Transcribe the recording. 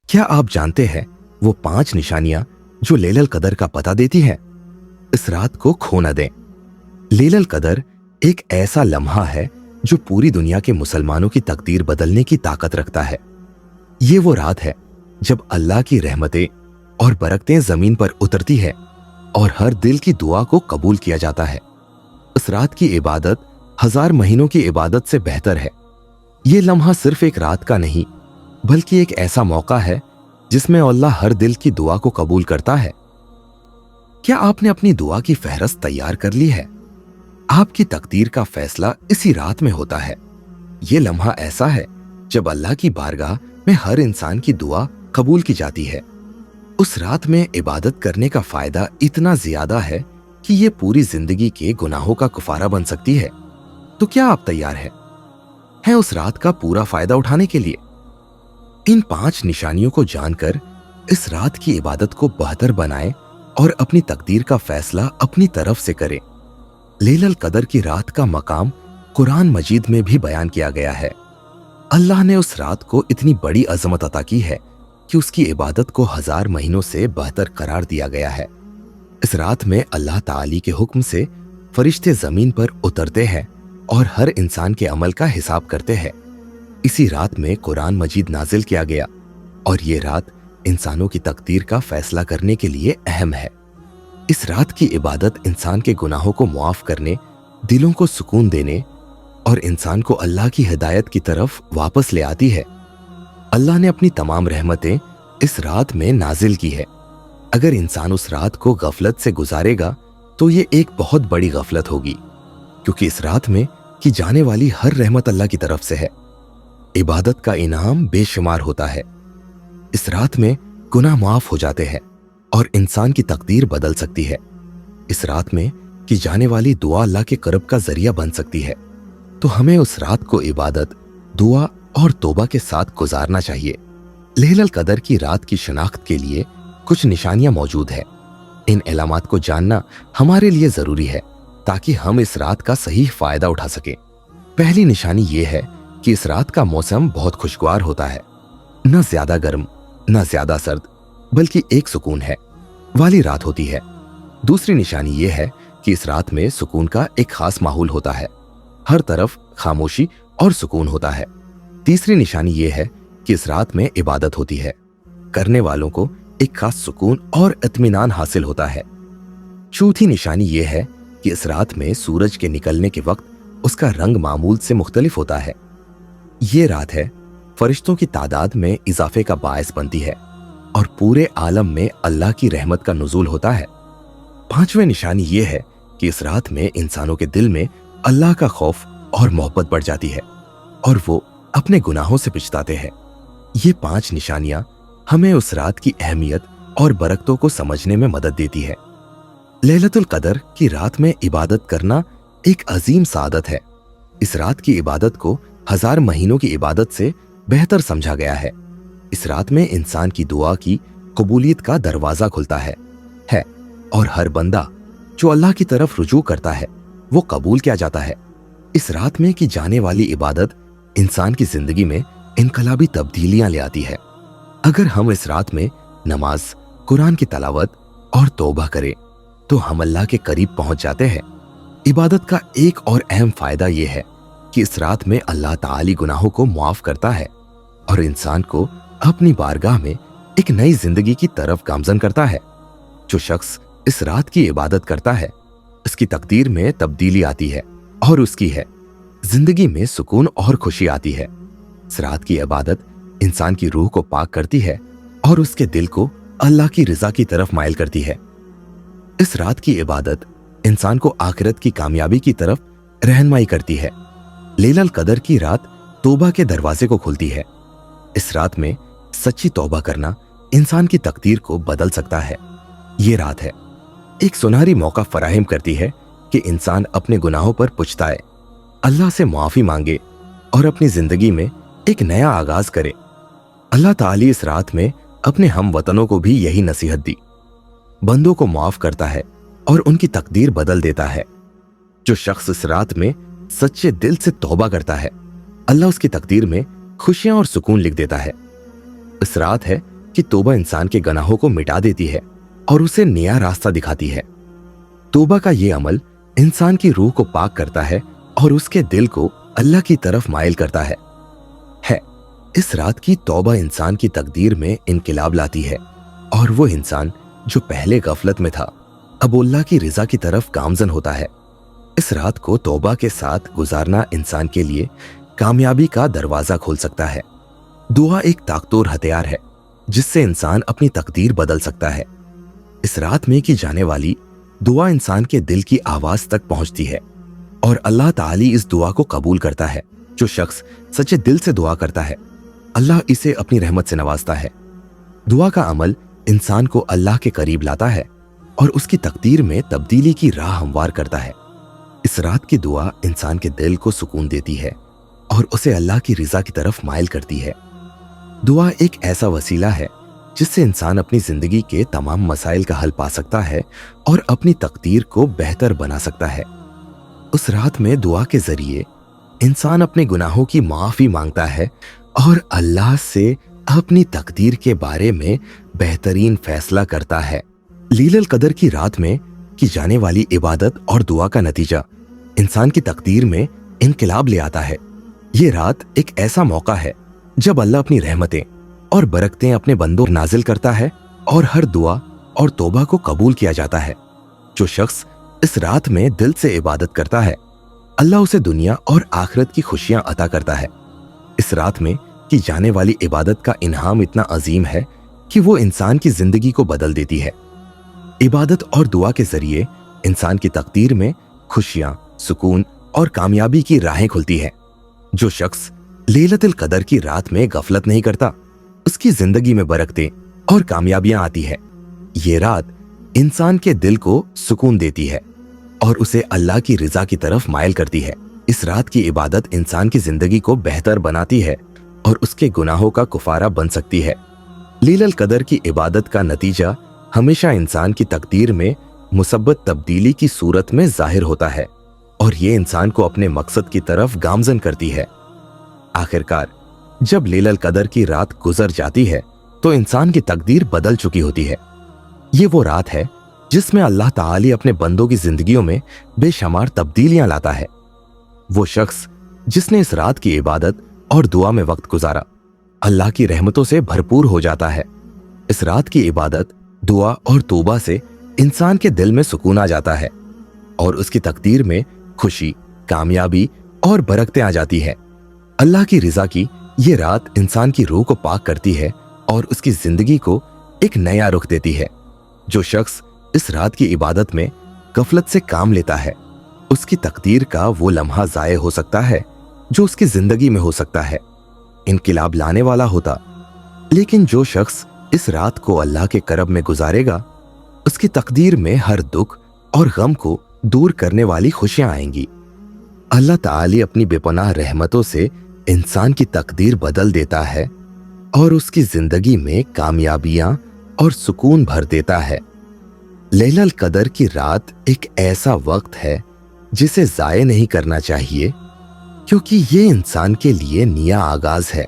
क्या आप जानते हैं वो 5 निशानियां जो लैलल कदर का पता देती हैं? इस रात को खो न दें। लैलल कदर एक ऐसा लम्हा है जो पूरी दुनिया के मुसलमानों की तकदीर बदलने की ताकत रखता है। ये वो रात है जब अल्लाह की रहमतें और बरकतें जमीन पर उतरती है और हर दिल की दुआ को कबूल किया जाता है। इस रात की इबादत 1000 महीनों की इबादत से बेहतर है। ये लम्हा सिर्फ एक रात का नहीं बल्कि एक ऐसा मौका है जिसमें अल्लाह हर दिल की दुआ को कबूल करता है। क्या आपने अपनी दुआ की फहरिस्त तैयार कर ली है? आपकी तकदीर का फैसला इसी रात में होता है। ये लम्हा ऐसा है जब अल्लाह की बारगाह में हर इंसान की दुआ कबूल की जाती है। उस रात में इबादत करने का फायदा इतना ज्यादा है कि ये पूरी जिंदगी के गुनाहों का कुफारा बन सकती है। तो क्या आप तैयार हैं उस रात का पूरा फायदा उठाने के लिए? इन 5 निशानियों को जानकर इस रात की इबादत को बेहतर बनाएं और अपनी तकदीर का फैसला अपनी तरफ से करें। लैलल कदर की रात का मकाम कुरान मजीद में भी बयान किया गया है। अल्लाह ने उस रात को इतनी बड़ी अजमत अता की है कि उसकी इबादत को 1000 महीनों से बेहतर करार दिया गया है। इस रात में अल्लाह ताली के हुक्म से फरिश्ते जमीन पर उतरते हैं और हर इंसान के अमल का हिसाब करते हैं। इसी रात में कुरान मजीद नाजिल किया गया और ये रात इंसानों की तकदीर का फैसला करने के लिए अहम है। इस रात की इबादत इंसान के गुनाहों को मुआफ करने, दिलों को सुकून देने और इंसान को अल्लाह की हिदायत की तरफ वापस ले आती है। अल्लाह ने अपनी तमाम रहमतें इस रात में नाजिल की है। अगर इंसान उस रात को गफलत से गुजारेगा तो ये एक बहुत बड़ी गफलत होगी, क्योंकि इस रात में की जाने वाली हर रहमत अल्लाह की तरफ से है। इबादत का इनाम बेशुमार होता है। इस रात में गुनाह माफ हो जाते हैं और इंसान की तकदीर बदल सकती है। इस रात में की जाने वाली दुआ अल्लाह के कर्ब का जरिया बन सकती है। तो हमें उस रात को इबादत, दुआ और तौबा के साथ गुजारना चाहिए। लैलल कदर की रात की शनाख्त के लिए कुछ निशानियां मौजूद है। इन इलामात को जानना हमारे लिए जरूरी है ताकि हम इस रात का सही फायदा उठा सकें। पहली निशानी ये है कि इस रात का मौसम बहुत खुशगवार होता है। न ज्यादा गर्म न ज्यादा सर्द, बल्कि एक सुकून है वाली रात होती है। दूसरी निशानी ये है कि इस रात में सुकून का एक खास माहौल होता है। हर तरफ खामोशी और सुकून होता है। तीसरी निशानी ये है कि इस रात में इबादत होती है। करने वालों को एक खास सुकून और इत्मीनान हासिल होता है। चौथी निशानी ये है कि इस रात में सूरज के निकलने के वक्त उसका रंग मामूल से मुख्तलिफ होता है। ये रात है फरिश्तों की तादाद में इजाफे का बायस बनती है और पूरे आलम में अल्लाह की रहमत का नुज़ूल होता है। पांचवें निशानी ये है कि इस रात में इंसानों के दिल में अल्लाह का खौफ और मोहब्बत बढ़ जाती है और वो अपने गुनाहों से पिछताते हैं। ये 5 निशानियां हमें उस रात की अहमियत और बरकतों को समझने में मदद देती है। लैलतुल कदर की रात में इबादत करना एक अजीम सादत है। इस रात की इबादत को 1000 महीनों की इबादत से बेहतर समझा गया है। इस रात में इंसान की दुआ की कबूलियत का दरवाजा खुलता है और हर बंदा जो अल्लाह की तरफ रुजू करता है वो कबूल किया जाता है। इस रात में की जाने वाली इबादत इंसान की जिंदगी में इनकलाबी तब्दीलियां ले आती है। अगर हम इस रात में नमाज, कुरान की तलावत और तौबा करें तो हम अल्लाह के करीब पहुंच जाते हैं। इबादत का एक और अहम फायदा यह है कि इस रात में अल्लाह ताली गुनाहों को मुआफ करता है और इंसान को अपनी बारगाह में एक नई जिंदगी की तरफ गामजन करता है। जो शख्स इस रात की इबादत करता है उसकी तकदीर में तब्दीली आती है और उसकी है जिंदगी में सुकून और खुशी आती है। इस रात की इबादत इंसान की रूह को पाक करती है और उसके दिल को अल्लाह की रजा की तरफ माइल करती है। इस रात की इबादत इंसान को आखिरत की कामयाबी की तरफ रहनुमाई करती है। लैलल कदर की रात तौबा के दरवाजे को खुलती है। इस रात में सच्ची तौबा करना इंसान की तकदीर को बदल सकता है। ये रात है एक सुनहरी मौका फराहम करती है कि इंसान अपने गुनाहों पर पछताए, अल्लाह से मुआफी मांगे और अपनी जिंदगी में एक नया आगाज करे। अल्लाह ताली इस रात में अपने हम वतनों को भी यही नसीहत दी। बंदों को माफ करता है और उनकी तकदीर बदल देता है। जो शख्स इस रात में सच्चे दिल से तौबा करता है अल्लाह उसकी तकदीर में खुशियां और सुकून लिख देता है। इस रात है कि तौबा इंसान के गुनाहों को मिटा देती है और उसे नया रास्ता दिखाती है। तौबा का ये अमल इंसान की रूह को पाक करता है और उसके दिल को अल्लाह की तरफ माइल करता है। इस रात की तौबा इंसान की तकदीर में इनकिलाब लाती है और वो इंसान जो पहले गफलत में था अब अल्लाह की रिजा की तरफ गामजन होता है। इस रात को तौबा के साथ गुजारना इंसान के लिए कामयाबी का दरवाजा खोल सकता है। दुआ एक ताकतवर हथियार है जिससे इंसान अपनी तकदीर बदल सकता है। इस रात में की जाने वाली दुआ इंसान के दिल की आवाज तक पहुंचती है और अल्लाह ताली इस दुआ को कबूल करता है। जो शख्स सच्चे दिल से दुआ करता है अल्लाह इसे अपनी रहमत से नवाजता है। दुआ का अमल इंसान को अल्लाह के करीब लाता है और उसकी तकदीर में तब्दीली की राह हमवार करता है। इस रात की दुआ इंसान के दिल को सुकून देती है और उसे अल्लाह की रिजा की तरफ माइल करती है। दुआ एक ऐसा वसीला है जिससे इंसान अपनी जिंदगी के तमाम मसाइल का हल पा सकता है और अपनी तकदीर को बेहतर बना सकता है। उस रात में दुआ के जरिए इंसान अपने गुनाहों की माफी मांगता है और अल्लाह से अपनी तकदीर के बारे में बेहतरीन फैसला करता है। लीलल कदर की रात में की जाने वाली इबादत और दुआ का नतीजा इंसान की तकदीर में इनकिलाब ले आता है। ये रात एक ऐसा मौका है जब अल्लाह अपनी रहमतें और बरकतें अपने बंदों पर नाजिल करता है और हर दुआ और तौबा को कबूल किया जाता है। जो शख्स इस रात में दिल से इबादत करता है अल्लाह उसे दुनिया और आखिरत की खुशियां अता करता है। इस रात में की जाने वाली इबादत का इनाम इतना अजीम है कि वो इंसान की जिंदगी को बदल देती है। इबादत और दुआ के जरिए इंसान की तकदीर में खुशियां, सुकून और कामयाबी की राहें खुलती है। जो शख्स लैलतुल कदर की रात में गफलत नहीं करता उसकी जिंदगी में बरकतें और कामयाबियां आती है। ये रात इंसान के दिल को सुकून देती है और उसे अल्लाह की रिजा की तरफ माइल करती है। इस रात की इबादत इंसान की जिंदगी को बेहतर बनाती है और उसके गुनाहों का कुफारा बन सकती है। लैलतुल कदर की इबादत का नतीजा हमेशा इंसान की तकदीर में मुसब्बत तब्दीली की सूरत में जाहिर होता है और ये इंसान को अपने मकसद की तरफ गामजन करती है। आखिरकार जब लैलतुल कदर की रात गुजर जाती है तो इंसान की तकदीर बदल चुकी होती है। ये वो रात है जिसमें अल्लाह ताली अपने बंदों की जिंदगियों में बेशुमार तब्दीलियां लाता है। वो शख्स जिसने इस रात की इबादत और दुआ में वक्त गुजारा अल्लाह की रहमतों से भरपूर हो जाता है। इस रात की इबादत, दुआ और तौबा से इंसान के दिल में सुकून आ जाता है और उसकी तकदीर में खुशी, कामयाबी और बरकतें आ जाती है। अल्लाह की रिजा की ये रात इंसान की रूह को पाक करती है और उसकी जिंदगी को एक नया रुख देती है। जो शख्स इस रात की इबादत में गफलत से काम लेता है उसकी तकदीर का वो लम्हा जाये हो सकता है जो उसकी जिंदगी में हो सकता है इनकिलाब लाने वाला होता। लेकिन जो शख्स इस रात को अल्लाह के करब में गुजारेगा उसकी तकदीर में हर दुख और गम को दूर करने वाली खुशियां आएंगी। अल्लाह ताली अपनी बेपनाह रहमतों से इंसान की तकदीर बदल देता है और उसकी जिंदगी में कामयाबियां और सुकून भर देता है। लैलतुल कदर की रात एक ऐसा वक्त है जिसे जाये नहीं करना चाहिए क्योंकि ये इंसान के लिए नया आगाज है।